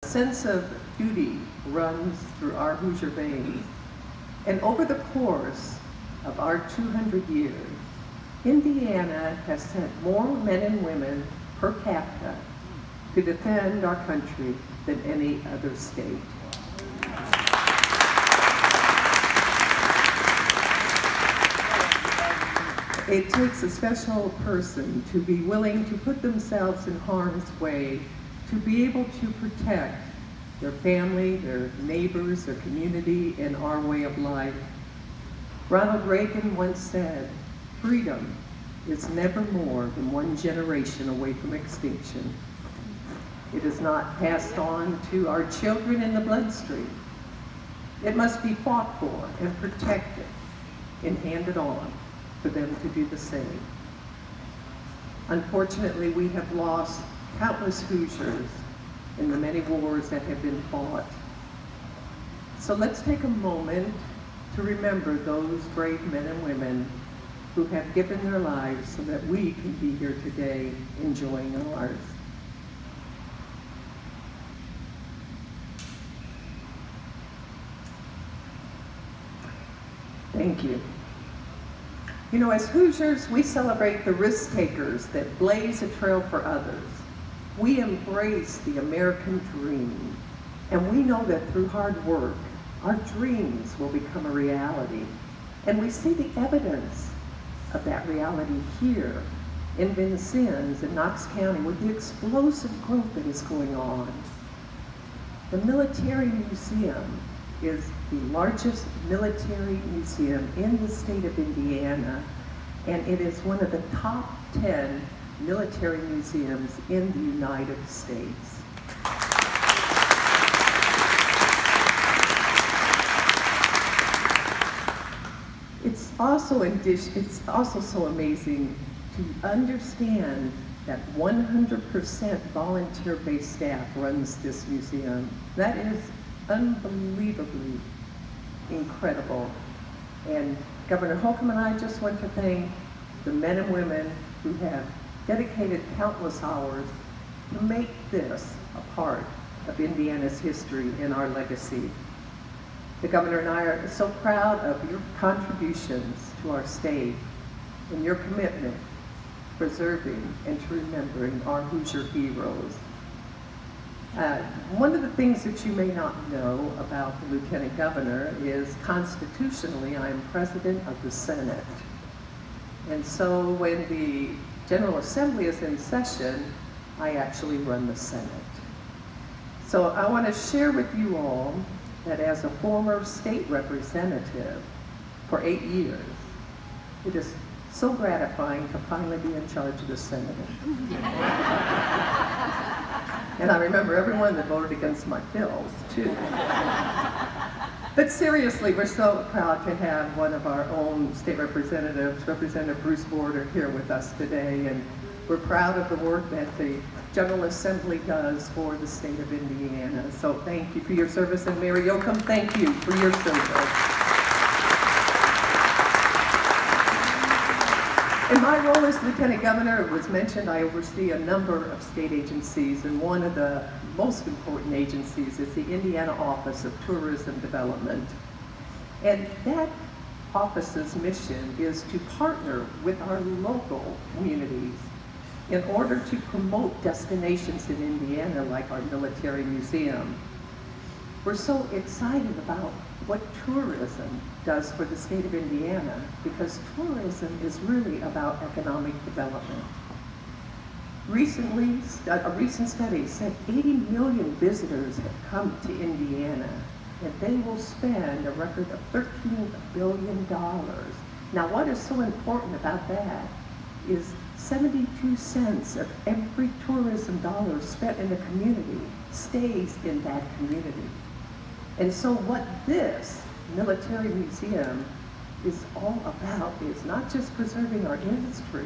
sense of duty runs through our Hoosier veins. And over the course of our 200 years, Indiana has sent more men and women per capita to defend our country than any other state. It takes a special person to be willing to put themselves in harm's way, to be able to protect their family, their neighbors, their community, and our way of life. Ronald Reagan once said, "Freedom is never more than one generation away from extinction. It is not passed on to our children in the bloodstream. It must be fought for and protected and handed on for them to do the same." Unfortunately, we have lost countless Hoosiers in the many wars that have been fought. So let's take a moment to remember those brave men and women who have given their lives so that we can be here today enjoying ours. Thank you. You know, as Hoosiers, we celebrate the risk takers that blaze a trail for others. We embrace the American dream, and we know that through hard work, our dreams will become a reality. And we see the evidence of that reality here in Vincennes in Knox County with the explosive growth that is going on. The Military Museum is the largest military museum in the state of Indiana, and it is one of the top 10 military museums in the United States. It's also so amazing to understand that 100% volunteer-based staff runs this museum. That is unbelievably incredible. And Governor Holcomb and I just want to thank the men and women who have dedicated countless hours to make this a part of Indiana's history and our legacy. The Governor and I are so proud of your contributions to our state and your commitment to preserving and to remembering our Hoosier heroes. One of the things that you may not know about the Lieutenant Governor is constitutionally I am President of the Senate. And so when the General Assembly is in session, I actually run the Senate. So I want to share with you all that as a former state representative for 8 years, it is so gratifying to finally be in charge of the Senate. And I remember everyone that voted against my bills, too. But seriously, we're so proud to have one of our own state representatives, Representative Bruce Border, here with us today. And we're proud of the work that the General Assembly does for the state of Indiana. So thank you for your service. And Mayor Yoakum, thank you for your service. In my role as Lieutenant Governor, it was mentioned, I oversee a number of state agencies, and one of the most important agencies is the Indiana Office of Tourism Development. And that office's mission is to partner with our local communities in order to promote destinations in Indiana like our military museum. We're so excited about what tourism does for the state of Indiana, because tourism is really about economic development. Recently, a recent study said 80 million visitors have come to Indiana, and they will spend a record of $13 billion. Now, what is so important about that is 72 cents of every tourism dollar spent in a community stays in that community. And so what this military museum is all about is not just preserving our industry,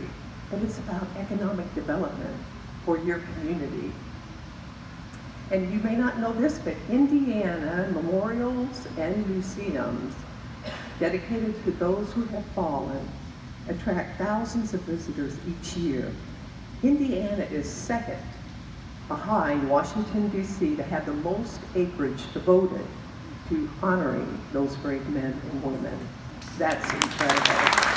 but it's about economic development for your community. And you may not know this, but Indiana memorials and museums dedicated to those who have fallen attract thousands of visitors each year. Indiana is second behind Washington, D.C. to have the most acreage devoted to honoring those brave men and women. That's incredible.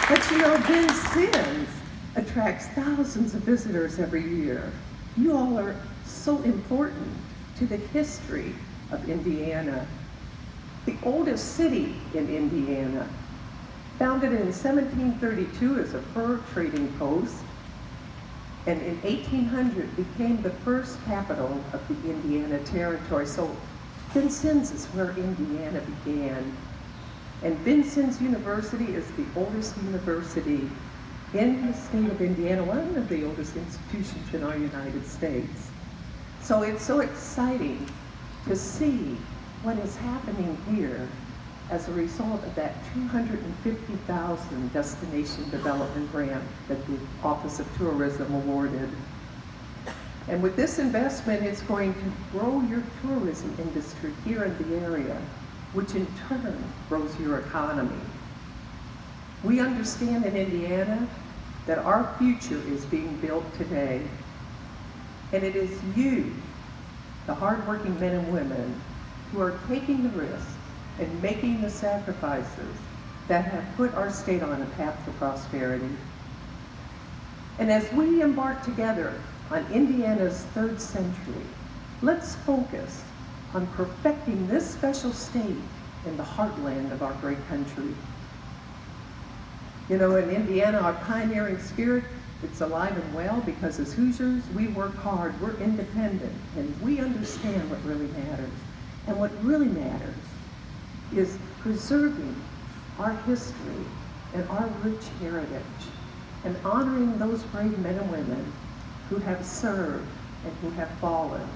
But you know, Vincennes attracts thousands of visitors every year. You all are so important to the history of Indiana. The oldest city in Indiana, founded in 1732 as a fur trading post, and in 1800 became the first capital of the Indiana Territory. So Vincennes is where Indiana began. And Vincennes University is the oldest university in the state of Indiana, one of the oldest institutions in our United States. So it's so exciting to see what is happening here as a result of that $250,000 destination development grant that the Office of Tourism awarded. And with this investment, it's going to grow your tourism industry here in the area, which in turn grows your economy. We understand in Indiana that our future is being built today. And it is you, the hardworking men and women, who are taking the risks and making the sacrifices that have put our state on a path to prosperity. And as we embark together on Indiana's third century, let's focus on perfecting this special state in the heartland of our great country. You know, in Indiana, our pioneering spirit, it's alive and well because as Hoosiers, we work hard, we're independent, and we understand what really matters. And what really matters is preserving our history and our rich heritage and honoring those brave men and women who have served and who have fallen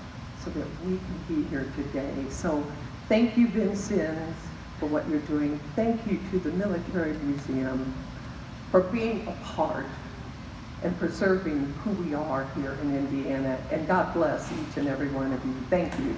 so that we can be here today. So thank you, Vincennes, for what you're doing. Thank you to the Military Museum for being a part and preserving who we are here in Indiana. And God bless each and every one of you. Thank you.